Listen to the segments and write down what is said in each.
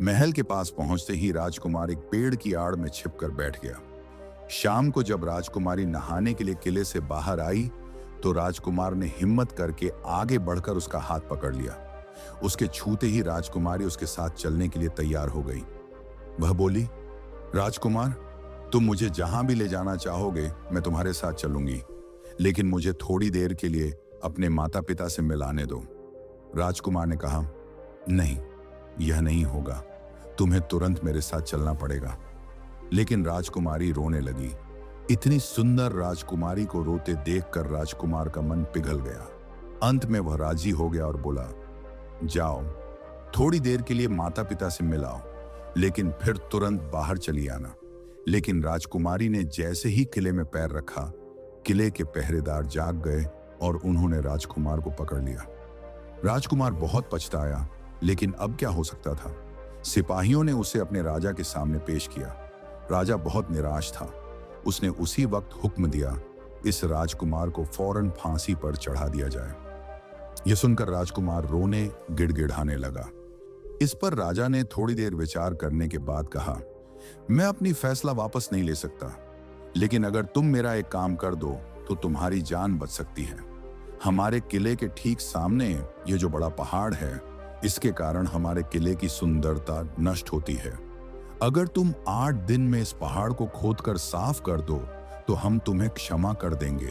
महल के पास पहुंचते ही राजकुमार एक पेड़ की आड़ में छिपकर बैठ गया। शाम को जब राजकुमारी नहाने के लिए किले से बाहर आई तो राजकुमार ने हिम्मत करके आगे बढ़कर उसका हाथ पकड़ लिया। उसके छूते ही राजकुमारी उसके साथ चलने के लिए तैयार हो गई। वह बोली, राजकुमार, तुम मुझे जहां भी ले जाना चाहोगे मैं तुम्हारे साथ चलूंगी, लेकिन मुझे थोड़ी देर के लिए अपने माता पिता से मिलाने दो। राजकुमार ने कहा, नहीं, यह नहीं होगा, तुम्हें तुरंत मेरे साथ चलना पड़ेगा। लेकिन राजकुमारी रोने लगी। इतनी सुंदर राजकुमारी को रोते देखकर राजकुमार का मन पिघल गया। अंत में वह राजी हो गया और बोला, जाओ, थोड़ी देर के लिए माता पिता से मिलाओ, लेकिन फिर तुरंत बाहर चली आना। लेकिन राजकुमारी ने जैसे ही किले में पैर रखा, किले के पहरेदार जाग गए और उन्होंने राजकुमार को पकड़ लिया। राजकुमार बहुत पछताया, लेकिन अब क्या हो सकता था। सिपाहियों ने उसे अपने राजा के सामने पेश किया। राजा बहुत निराश था। उसने उसी वक्त हुक्म दिया, इस राजकुमार को फौरन फांसी पर चढ़ा दिया जाए। यह सुनकर राजकुमार रोने गिड़गिड़ाने लगा। इस पर राजा ने थोड़ी देर विचार करने के बाद कहा, मैं अपनी फैसला वापस नहीं ले सकता, लेकिन अगर तुम मेरा एक काम कर दो तो तुम्हारी जान बच सकती है। हमारे किले के ठीक सामने ये जो बड़ा पहाड़ है, इसके कारण हमारे किले की सुंदरता नष्ट होती है। अगर तुम 8 दिन में इस पहाड़ को खोदकर साफ कर दो तो हम तुम्हें क्षमा कर देंगे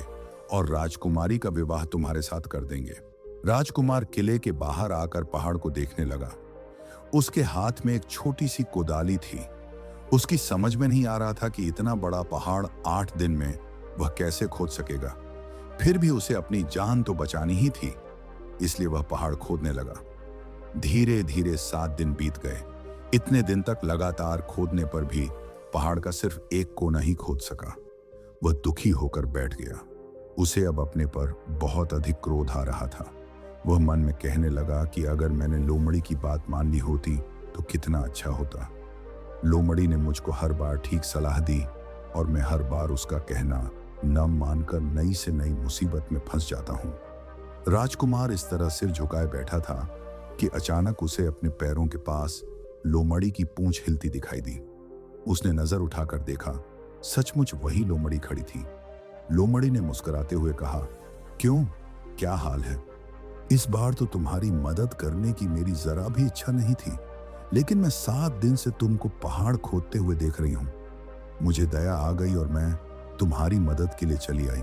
और राजकुमारी का विवाह तुम्हारे साथ कर देंगे। राजकुमार किले के बाहर आकर पहाड़ को देखने लगा। उसके हाथ में एक छोटी सी कुदाली थी। उसकी समझ में नहीं आ रहा था कि इतना बड़ा पहाड़ 8 दिन में वह कैसे खोद सकेगा। फिर भी उसे अपनी जान तो बचानी ही थी, इसलिए वह पहाड़ खोदने लगा। धीरे धीरे 7 दिन बीत गए। इतने दिन तक लगातार खोदने पर भी पहाड़ का सिर्फ एक कोना ही खोद सका। वह दुखी होकर बैठ गया। उसे अब अपने पर बहुत अधिक क्रोध आ रहा था। वह मन में कहने लगा कि अगर मैंने लोमड़ी की बात मान ली होती तो कितना अच्छा होता। लोमड़ी ने मुझको हर बार ठीक सलाह दी और मैं हर बार उसका कहना न मानकर नई से नई मुसीबत में फंस जाता हूं। राजकुमार इस तरह सिर झुकाए बैठा था कि अचानक उसे अपने पैरों के पास लोमड़ी की पूंछ हिलती दिखाई दी। उसने नजर उठाकर देखा, सचमुच वही लोमड़ी खड़ी थी। लोमड़ी ने मुस्कुराते हुए कहा, क्यों, क्या हाल है? इस बार तो तुम्हारी मदद करने की मेरी जरा भी इच्छा नहीं थी, लेकिन मैं 7 दिन से तुमको पहाड़ खोदते हुए देख रही हूं। मुझे दया आ गई और मैं तुम्हारी मदद के लिए चली आई।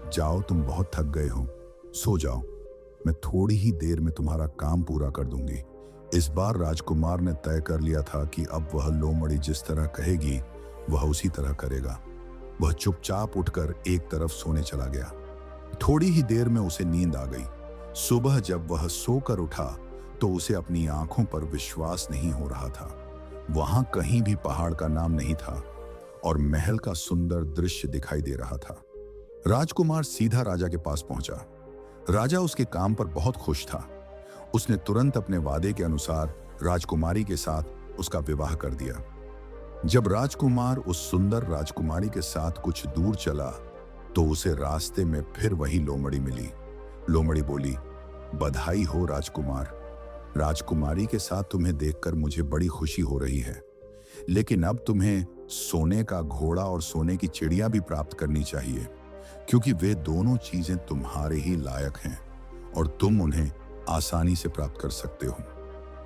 जाओ, तुम बहुत थक गए हो, सो जाओ। मैं थोड़ी ही देर में तुम्हारा काम पूरा कर दूंगी। इस बार राजकुमार ने तय कर लिया था कि अब वह लोमड़ी जिस तरह कहेगी वह उसी तरह करेगा। वह चुपचाप उठकर एक तरफ सोने चला गया। थोड़ी ही देर में उसे नींद आ गई। सुबह जब वह सोकर उठा तो उसे अपनी आंखों पर विश्वास नहीं हो रहा था। वहां कहीं भी पहाड़ का नाम नहीं था और महल का सुंदर दृश्य दिखाई दे रहा था। राजकुमार सीधा राजा के पास पहुंचा। राजा उसके काम पर बहुत खुश था। उसने तुरंत अपने वादे के अनुसार राजकुमारी के साथ उसका विवाह कर दिया। जब राजकुमार उस सुंदर राजकुमारी के साथ कुछ दूर चला तो उसे रास्ते में फिर वही लोमड़ी मिली। लोमड़ी बोली, बधाई हो राजकुमार, राजकुमारी के साथ तुम्हें देखकर मुझे बड़ी खुशी हो रही है, लेकिन अब तुम्हें सोने का घोड़ा और सोने की चिड़िया भी प्राप्त करनी चाहिए, क्योंकि वे दोनों चीजें तुम्हारे ही लायक हैं और तुम उन्हें आसानी से प्राप्त कर सकते हो।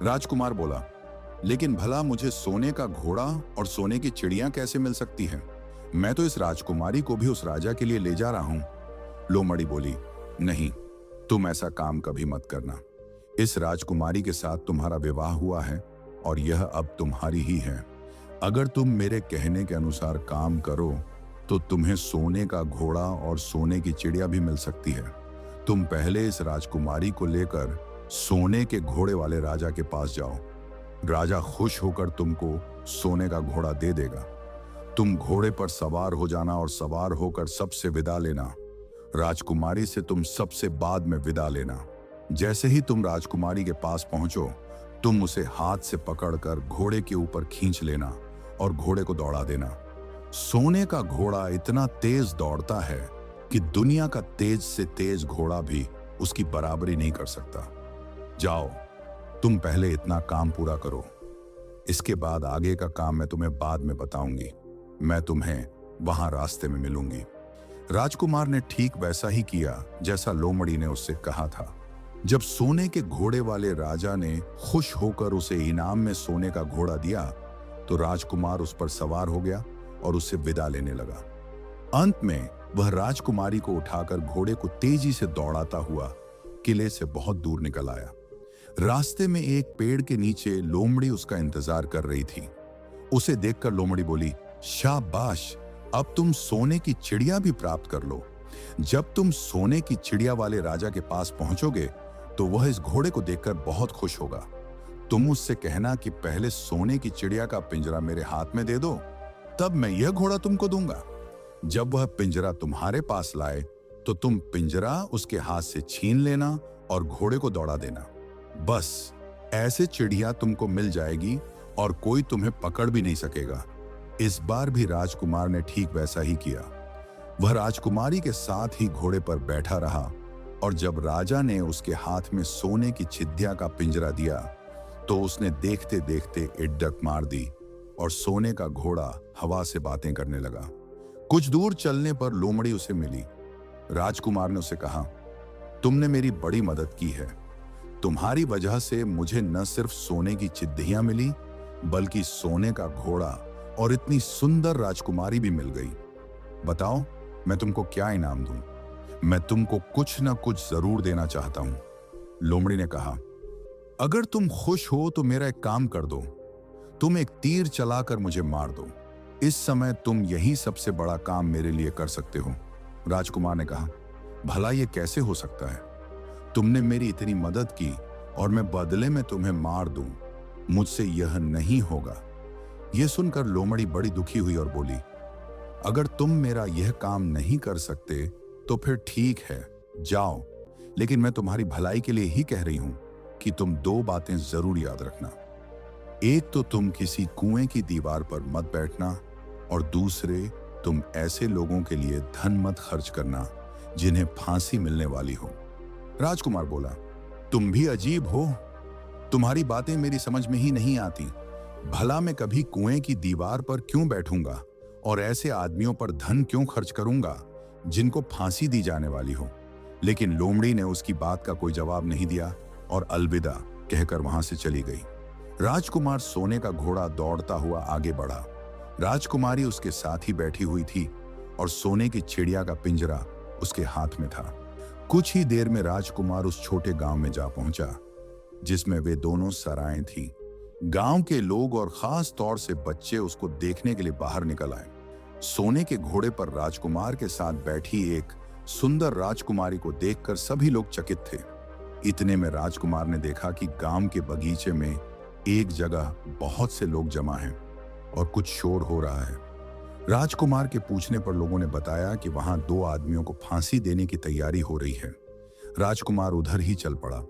राजकुमार बोला, लेकिन भला मुझे सोने का घोड़ा और सोने की चिड़िया कैसे मिल सकती हैं? मैं तो इस राजकुमारी को भी उस राजा के लिए ले जा रहा हूं। लोमड़ी बोली, नहीं, तुम ऐसा काम कभी मत करना। इस राजकुमारी के साथ तुम्हारा विवाह हुआ है और यह अब तुम्हारी ही है। अगर तुम मेरे कहने के अनुसार काम करो तो तुम्हें सोने का घोड़ा और सोने की चिड़िया भी मिल सकती है। तुम पहले इस राजकुमारी को लेकर सोने के घोड़े वाले राजा के पास जाओ। राजा खुश होकर तुमको सोने का घोड़ा दे देगा। तुम घोड़े पर सवार हो जाना और सवार होकर सबसे विदा लेना। राजकुमारी से तुम सबसे बाद में विदा लेना। जैसे ही तुम राजकुमारी के पास पहुंचो, तुम उसे हाथ से पकड़कर घोड़े के ऊपर खींच लेना और घोड़े को दौड़ा देना। सोने का घोड़ा इतना तेज दौड़ता है कि दुनिया का तेज से तेज घोड़ा भी उसकी बराबरी नहीं कर सकता। जाओ, तुम पहले इतना काम पूरा करो। इसके बाद आगे का काम मैं तुम्हें बाद में बताऊंगी। मैं तुम्हें वहां रास्ते में मिलूंगी। राजकुमार ने ठीक वैसा ही किया जैसा लोमड़ी ने उससे कहा था। जब सोने के घोड़े वाले राजा ने खुश होकर उसे इनाम में सोने का घोड़ा दिया तो राजकुमार उस पर सवार हो गया और उससे विदा लेने लगा। अंत में वह राजकुमारी को उठाकर घोड़े को तेजी से दौड़ाता हुआ किले से बहुत दूर निकल आया। रास्ते में एक पेड़ के नीचे लोमड़ी उसका इंतजार कर रही थी। उसे देखकर लोमड़ी बोली, शाबाश, अब तुम सोने की चिड़िया भी प्राप्त कर लो। जब तुम सोने की चिड़िया वाले राजा के पास पहुंचोगे तो वह इस घोड़े को देखकर बहुत खुश होगा। तुम उससे कहना कि पहले सोने की चिड़िया का पिंजरा मेरे हाथ में दे दो, तब मैं यह घोड़ा तुमको दूंगा। जब वह पिंजरा तुम्हारे पास लाए तो तुम पिंजरा उसके हाथ से छीन लेना और घोड़े को दौड़ा देना। बस ऐसे चिड़िया तुमको मिल जाएगी और कोई तुम्हें पकड़ भी नहीं सकेगा। इस बार भी राजकुमार ने ठीक वैसा ही किया। वह राजकुमारी के साथ ही घोड़े पर बैठा रहा और जब राजा ने उसके हाथ में सोने की छिद्दिया का पिंजरा दिया तो उसने देखते देखते इड्डक मार दी और सोने का घोड़ा हवा से बातें करने लगा। कुछ दूर चलने पर लोमड़ी उसे मिली। राजकुमार ने उसे कहा, तुमने मेरी बड़ी मदद की है। तुम्हारी वजह से मुझे न सिर्फ सोने की चिद्दियां मिली बल्कि सोने का घोड़ा और इतनी सुंदर राजकुमारी भी मिल गई। बताओ मैं तुमको क्या इनाम दूं? मैं तुमको कुछ न कुछ जरूर देना चाहता हूं। लोमड़ी ने कहा, अगर तुम खुश हो तो मेरा एक काम कर दो। तुम एक तीर चलाकर मुझे मार दो। इस समय तुम यही सबसे बड़ा काम मेरे लिए कर सकते हो। राजकुमार ने कहा, भला ये कैसे हो सकता है? तुमने मेरी इतनी मदद की और मैं बदले में तुम्हें मार दूं? मुझसे यह नहीं होगा। यह सुनकर लोमड़ी बड़ी दुखी हुई और बोली, अगर तुम मेरा यह काम नहीं कर सकते तो फिर ठीक है, जाओ। लेकिन मैं तुम्हारी भलाई के लिए ही कह रही हूं कि तुम दो बातें जरूर याद रखना। एक तो तुम किसी कुएं की दीवार पर मत बैठना और दूसरे तुम ऐसे लोगों के लिए धन मत खर्च करना जिन्हें फांसी मिलने वाली हो। राजकुमार बोला, तुम भी अजीब हो। तुम्हारी बातें मेरी समझ में ही नहीं आती। भला मैं कभी कुएं की दीवार पर क्यों बैठूंगा और ऐसे आदमियों पर धन क्यों खर्च करूंगा जिनको फांसी दी जाने वाली हो। लेकिन लोमड़ी ने उसकी बात का कोई जवाब नहीं दिया और अलविदा कहकर वहां से चली गई। राजकुमार सोने का घोड़ा दौड़ता हुआ आगे बढ़ा। राजकुमारी उसके साथ ही बैठी हुई थी और सोने की चिड़िया का पिंजरा उसके हाथ में था। कुछ ही देर में राजकुमार उस छोटे गांव में जा पहुंचा जिसमें वे दोनों सराएं थीं। गांव के लोग और खास तौर से बच्चे उसको देखने के लिए बाहर निकल आए। सोने के घोड़े पर राजकुमार के साथ बैठी एक सुंदर राजकुमारी को देखकर सभी लोग चकित थे। इतने में राजकुमार ने देखा कि गांव के बगीचे में एक जगह बहुत से लोग जमा हैं और कुछ शोर हो रहा है। राजकुमार के पूछने पर लोगों ने बताया कि वहां दो आदमियों को फांसी देने की तैयारी हो रही है। राजकुमार उधर ही चल पड़ा।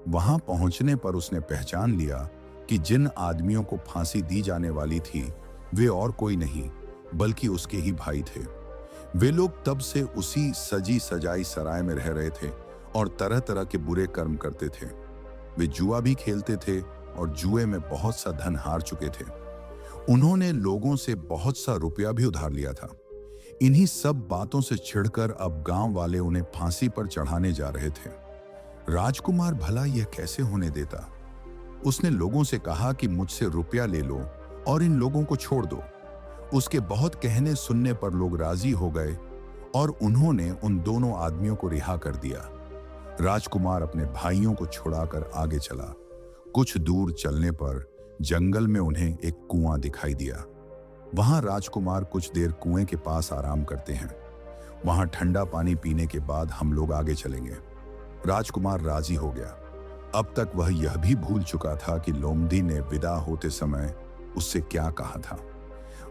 वहां पहुंचने पर उसने पहचान लिया कि जिन आदमियों को फांसी दी जाने वाली थी वे और कोई नहीं बल्कि उसके ही भाई थे। वे लोग तब से उसी सजी सजाई सराय में रह रहे थे और तरह तरह के बुरे कर्म करते थे। वे जुआ भी खेलते थे और जुए में बहुत सा धन हार चुके थे। उन्होंने लोगों से बहुत सा रुपया भी उधार लिया था। इन्हीं सब बातों से चिढ़कर अब गांव वाले उन्हें फांसी पर चढ़ाने जा रहे थे। राजकुमार भला यह कैसे होने देता? उसने लोगों से कहा कि मुझसे रुपया ले लो और इन लोगों को छोड़ दो। उसके बहुत कहने सुनने पर लोग राजी हो गए और उन्होंने उन दोनों आदमियों को रिहा कर दिया। राजकुमार अपने भाइयों को छुड़ाकर आगे चला। कुछ दूर चलने पर जंगल में उन्हें एक कुआं दिखाई दिया। वहां राजकुमार कुछ देर कुएं के पास आराम करते हैं। वहां ठंडा पानी पीने के बाद हम लोग आगे चलेंगे। राजकुमार राजी हो गया। अब तक वह यह भी भूल चुका था कि लोमड़ी ने विदा होते समय उससे क्या कहा था।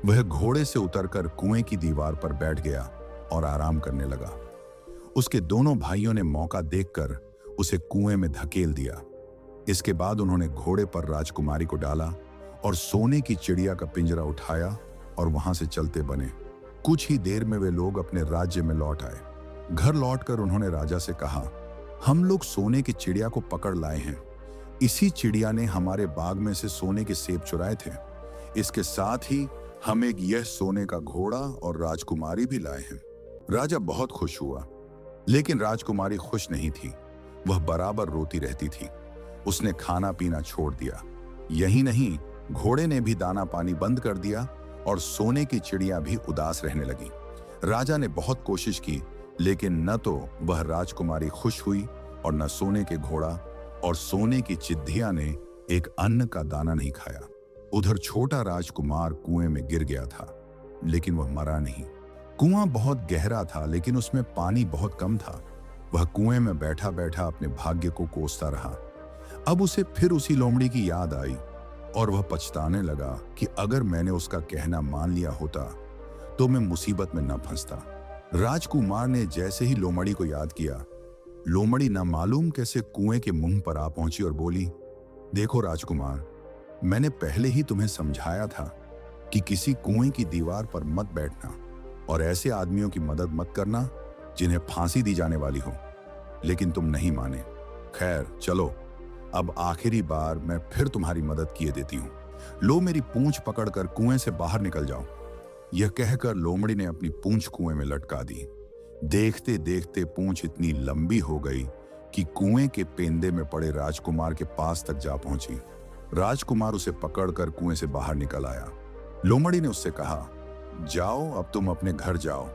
वह घोड़े से उतरकर कुएं की दीवार पर बैठ गया और आराम करने लगा। उसके दोनों भाइयों ने मौका देखकर उसे कुएं में धकेल दिया। इसके बाद उन्होंने घोड़े पर राजकुमारी को डाला और सोने की चिड़िया का पिंजरा उठाया और वहां से चलते बने। कुछ ही देर में वे लोग अपने राज्य में लौट आए। घर लौटकर उन्होंने राजा से कहा, हम लोग सोने की चिड़िया को पकड़ लाए हैं। इसी चिड़िया ने हमारे बाग में से सोने के सेब चुराए थे। इसके साथ ही हम एक यह सोने का घोड़ा और राजकुमारी भी लाए हैं। राजा बहुत खुश हुआ, लेकिन राजकुमारी खुश नहीं थी। वह बराबर रोती रहती थी। उसने खाना पीना छोड़ दिया। यही नहीं, घोड़े ने भी दाना पानी बंद कर दिया और सोने की चिड़िया भी उदास रहने लगी। राजा ने बहुत कोशिश की, लेकिन न तो वह राजकुमारी खुश हुई और न सोने के घोड़ा और सोने की चिद्धिया ने एक अन्न का दाना नहीं खाया। उधर छोटा राजकुमार कुएं में गिर गया था, लेकिन वह मरा नहीं। कुआं बहुत गहरा था, लेकिन उसमें पानी बहुत कम था। वह कुएं में बैठा बैठा अपने भाग्य को कोसता रहा। अब उसे फिर उसी लोमड़ी की याद आई और वह पछताने लगा कि अगर मैंने उसका कहना मान लिया होता तो मैं मुसीबत में न फंसता। राजकुमार ने जैसे ही लोमड़ी को याद किया, लोमड़ी न मालूम कैसे कुएं के मुंह पर आ पहुंची और बोली, देखो राजकुमार, मैंने पहले ही तुम्हें समझाया था कि किसी कुएं की दीवार पर मत बैठना और ऐसे आदमियों की मदद मत करना जिन्हें फांसी दी जाने वाली हो, लेकिन तुम नहीं माने। खैर चलो, अब आखिरी बार मैं फिर तुम्हारी मदद किए देती हूँ। लो मेरी पूंछ पकड़कर कुएं से बाहर निकल जाओ। यह कहकर लोमड़ी ने अपनी पूंछ कुएं में लटका दी। देखते देखते पूंछ इतनी लंबी हो गई कि कुएं के पेंदे में पड़े राजकुमार के पास तक जा पहुंची। राजकुमार उसे पकड़कर कुएं से बाहर निकल आया। लोमड़ी ने उससे कहा, जाओ अब तुम अपने घर जाओ,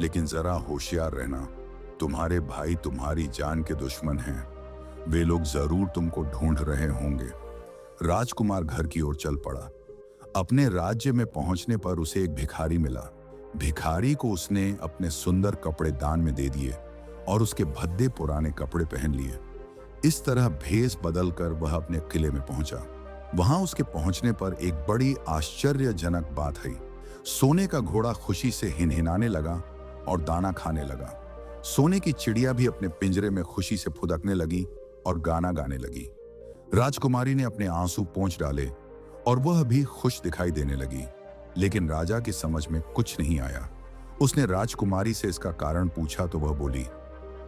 लेकिन जरा होशियार रहना। तुम्हारे भाई तुम्हारी जान के दुश्मन हैं। वे लोग जरूर तुमको ढूंढ रहे होंगे। राजकुमार घर की ओर चल पड़ा। अपने राज्य में पहुंचने पर उसे एक भिखारी मिला। भिखारी को उसने अपने सुंदर कपड़े दान में दे दिए और उसके भद्दे पुराने कपड़े पहन लिए। इस तरह भेष बदलकर वह अपने किले में पहुंचा। वहां उसके पहुंचने पर एक बड़ी आश्चर्यजनक बात आई। सोने का घोड़ा खुशी से हिनहिनाने लगा और दाना खाने लगा। सोने की चिड़िया भी अपने पिंजरे में खुशी से फुदकने लगी और गाना गाने लगी। राजकुमारी ने अपने आंसू पोंछ डाले और वह भी खुश दिखाई देने लगी, लेकिन राजा की समझ में कुछ नहीं आया। उसने राजकुमारी से इसका कारण पूछा तो वह बोली,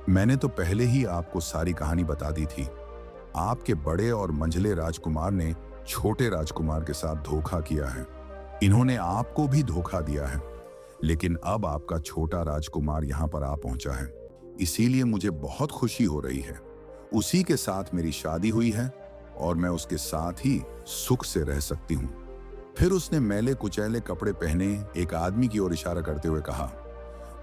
मैंने तो पहले ही आपको सारी कहानी बता दी थी। आपके बड़े और मंझले राजकुमार ने छोटे राजकुमार के साथ धोखा किया है। इन्होंने आपको भी धोखा दिया है, लेकिन अब आपका छोटा राजकुमार यहाँ पर आ पहुंचा है, इसीलिए मुझे बहुत खुशी हो रही है। उसी के साथ मेरी शादी हुई है और मैं उसके साथ ही सुख से रह सकती हूँ। फिर उसने मैले कुचैले कपड़े पहने एक आदमी की ओर इशारा करते हुए कहा,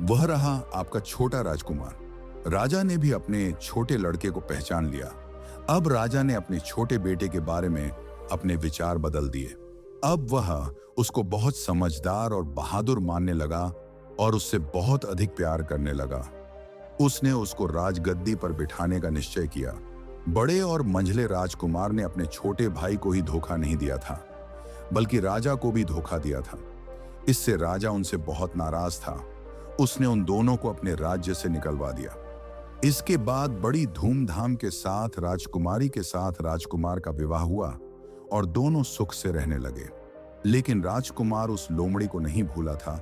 वह रहा आपका छोटा राजकुमार। राजा ने भी अपने छोटे लड़के को पहचान लिया। अब राजा ने अपने छोटे बेटे के बारे में अपने विचार बदल दिए। अब वह उसको बहुत समझदार और बहादुर मानने लगा और उससे बहुत अधिक प्यार करने लगा। उसने उसको राजगद्दी पर बिठाने का निश्चय किया। बड़े और मंझले राजकुमार ने अपने छोटे भाई को ही धोखा नहीं दिया था, बल्कि राजा को भी धोखा दिया था। इससे राजा उनसे बहुत नाराज था। उसने उन दोनों को अपने राज्य से निकलवा दिया। इसके बाद बड़ी धूमधाम के साथ राजकुमारी के साथ राजकुमार का विवाह हुआ और दोनों सुख से रहने लगे। लेकिन राजकुमार उस लोमड़ी को नहीं भूला था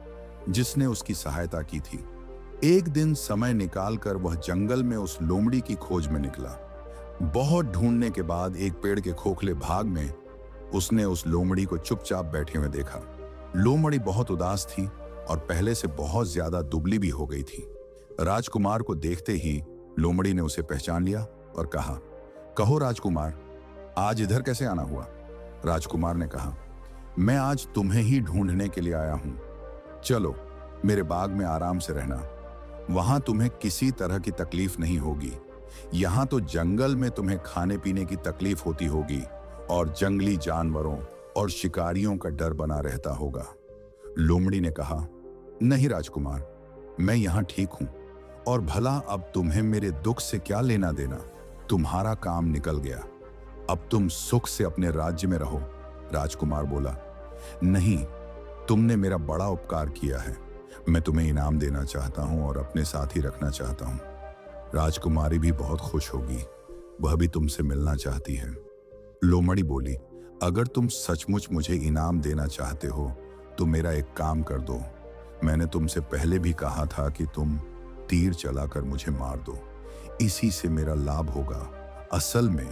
जिसने उसकी सहायता की थी। एक दिन समय निकालकर वह जंगल में उस लोमड़ी की खोज में निकला। बहुत ढूंढने के बाद एक पेड़ के खोखले भाग में उसने उस लोमड़ी को चुपचाप बैठे हुए देखा। लोमड़ी बहुत उदास थी और पहले से बहुत ज्यादा दुबली भी हो गई थी। राजकुमार को देखते ही लोमड़ी ने उसे पहचान लिया और कहा, कहो राजकुमार, आज इधर कैसे आना हुआ? राजकुमार ने कहा, मैं आज तुम्हें ही ढूंढने के लिए आया हूं। चलो मेरे बाग में आराम से रहना। वहां तुम्हें किसी तरह की तकलीफ नहीं होगी। यहां तो जंगल में तुम्हें खाने पीने की तकलीफ होती होगी और जंगली जानवरों और शिकारियों का डर बना रहता होगा। लोमड़ी ने कहा, नहीं राजकुमार, मैं यहां ठीक हूं और भला अब तुम्हें मेरे दुख से क्या लेना देना? तुम्हारा काम निकल गया, अब तुम सुख से अपने राज्य में रहो। राजकुमार बोला, नहीं, तुमने मेरा बड़ा उपकार किया है। मैं तुम्हें इनाम देना चाहता हूं और अपने साथ ही रखना चाहता हूं। राजकुमारी भी बहुत खुश होगी, वह भी तुमसे मिलना चाहती है। लोमड़ी बोली, अगर तुम सचमुच मुझे इनाम देना चाहते हो तो मेरा एक काम कर दो। मैंने तुमसे पहले भी कहा था कि तुम तीर चलाकर मुझे मार दो, इसी से मेरा लाभ होगा। असल में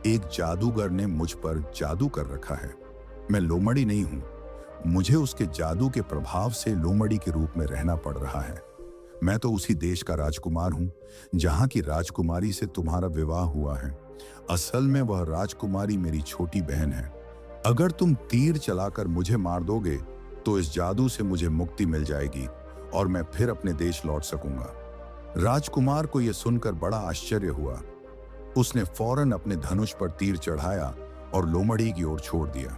एक जादूगर ने मुझ पर जादू कर रखा है। मैं लोमड़ी नहीं हूं, मुझे उसके जादू के प्रभाव से लोमड़ी के रूप में रहना पड़ रहा है। मैं तो उसी देश का राजकुमार हूं जहां की राजकुमारी से तुम्हारा विवाह हुआ है। असल में वह राजकुमारी मेरी छोटी बहन है। अगर तुम तीर चलाकर मुझे मार दोगे तो इस जादू से मुझे मुक्ति मिल जाएगी और मैं फिर अपने देश लौट सकूंगा। राजकुमार को यह सुनकर बड़ा आश्चर्य हुआ। उसने फौरन अपने धनुष पर तीर चढ़ाया और लोमड़ी की ओर छोड़ दिया।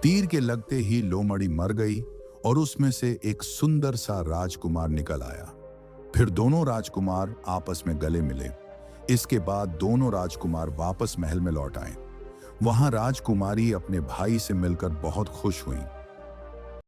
तीर के लगते ही लोमड़ी मर गई और उसमें से एक सुंदर सा राजकुमार निकल आया। फिर दोनों राजकुमार आपस में गले मिले। इसके बाद दोनों राजकुमार वापस महल में लौट आए। वहां राजकुमारी अपने भाई से मिलकर बहुत खुश हुई।